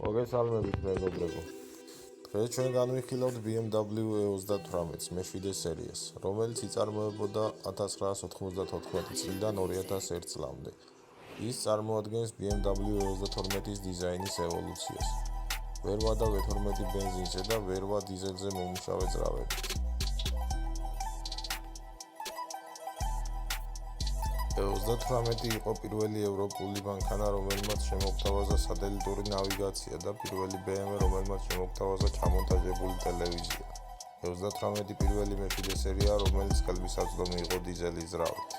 მოგესალმებით მეგობრებო. დღეს ჩვენ განვიხილავთ BMW E38-ს მე-7 სერიას, რომელიც იწარმოებოდა 1994 წლიდან 2001 წლამდე. ის წარმოადგენს BMW E32-ის დიზაინის ევოლუციას. ვერვა და V12 ბენზინზე და ვერვა დიზელზე მომუშავე ძრავებით. E38 იყო პირველი ევროპული მანქანა, რომელმაც შემოგთავაზა სატელიტური ნავიგაცია და პირველი BMW, რომელმაც შემოგთავაზა ჩამონტაჟებული ტელევიზია. E38 პირველი მე-7 სერია, რომელიც ხელმისაწვდომი იყო დიზელის ძრავით.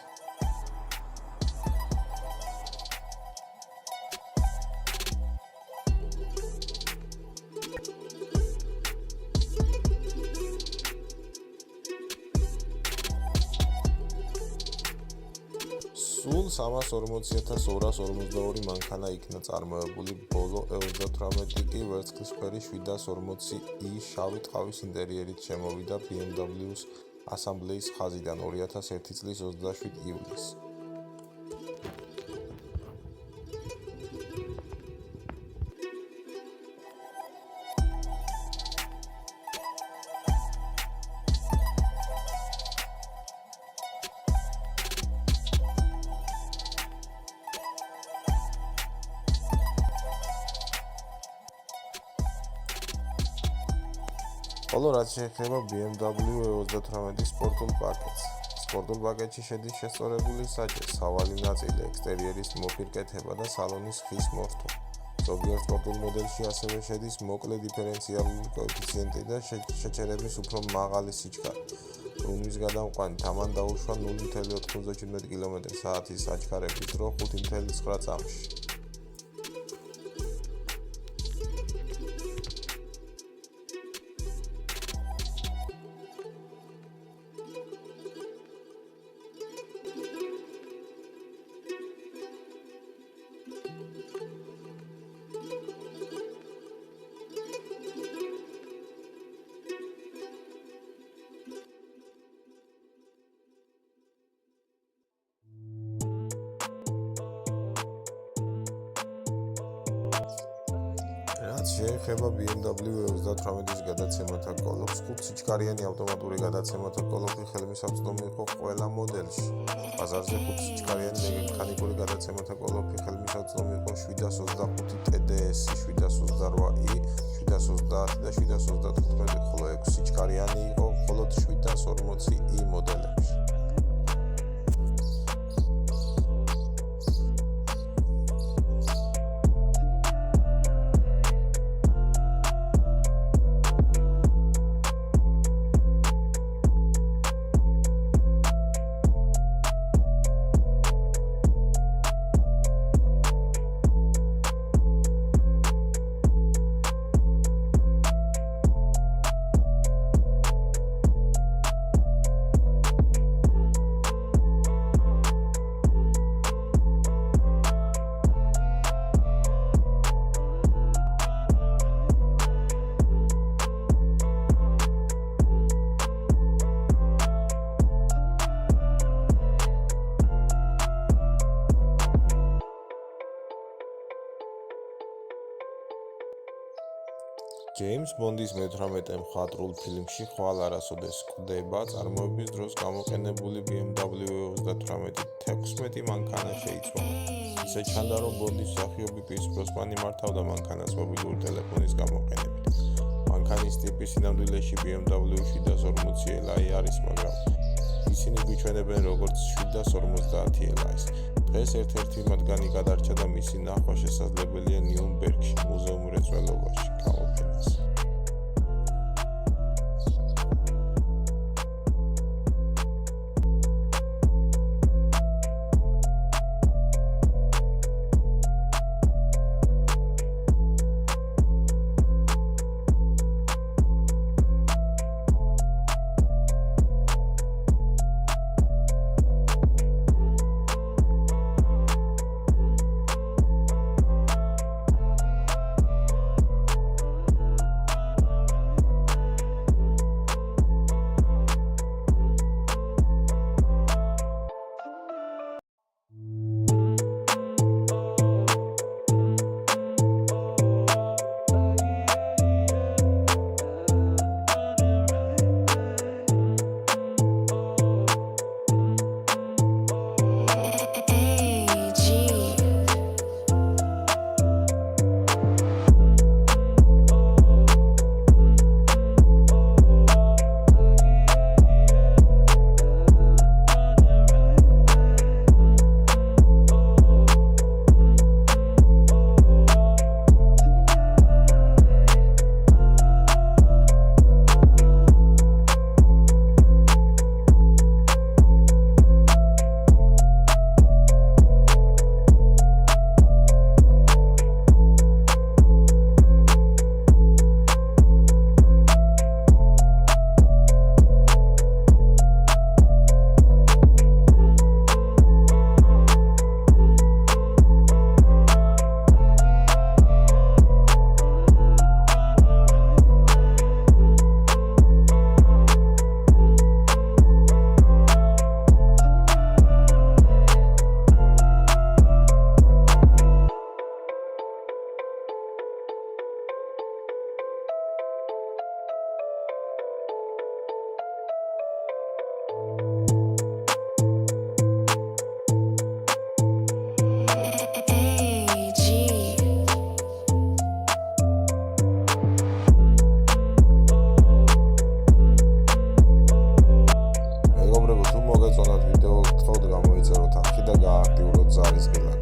სულ 340,242 მანქანა იქნა წარმოებული, ბოლო E38 კი ვერცხლისფერი 740i შავი ტყავის ინტერიერით შემოვიდა BMW-ს ასამბლეის ხაზიდან 2001 წლის 27 ივლისს. ხოლო რაც შეეხება BMW E38-ის სპორტულ პაკეტს. სპორტულ პაკეტში შედის შესწორებული საჭე, სავალი ნაწილი, ექსტერიერის მოფირკეთება და სალონის ხის მორთვა. ზოგიერთ სპორტულ მოდელში ასევე შედის მოკლე დიფერენციალური კოეფიციენტი და შეჩერების უფრო მაღალი სიჩქარე. ბრუნვის გადამყვანით ამან დაუშვა 0.97 კმ/სთ-ის საჩქარების დრო 5.9 წამში. რაც შეეხება BMW E38-ის გადაცემათა კოლოფს, 5 სიჩქარიანი ავტომატური გადაცემათა კოლოფი ხელმისაწვდომი იყო ყველა მოდელში. ბაზარზე 5 სიჩქარიანი მექანიკური გადაცემათა კოლოფი ხელმისაწვდომი იყო 725 TDS-ი, 728i, 730 და 735, ხოლო 6 სიჩქარიანი იყო მხოლოდ 740i მოდელებში. ჯეიმს ბონდის მე-18 მხატვრულ ფილმში ხვალ არასოდეს კვდება წარმოების დროს გამოყენებული BMW E38 16 მანქანა შეიცვალა. ისე ჩანდა, რომ ბონდის მსახიობი პირს ბროსნანი მართავდა მანქანას მობილური ტელეფონის გამოყენებით. მანქანის ტიპი სინამდვილეში BMW 740 Li არის, მაგრამ ისინი გვიჩვენებენ როგორც 750 Li-ს. დღეს ერთ-ერთი მათგანი გადარჩა და მისი ნახვა შესაძლებელია ნიურნბერგში, მუზეუმ-მრეწველობაში გამოფენას. მეგობრებო, თუ მოგეწონათ ვიდეო, გთხოვთ გამოიწეროთ არქი და გააქტიუროთ ზარის გილა.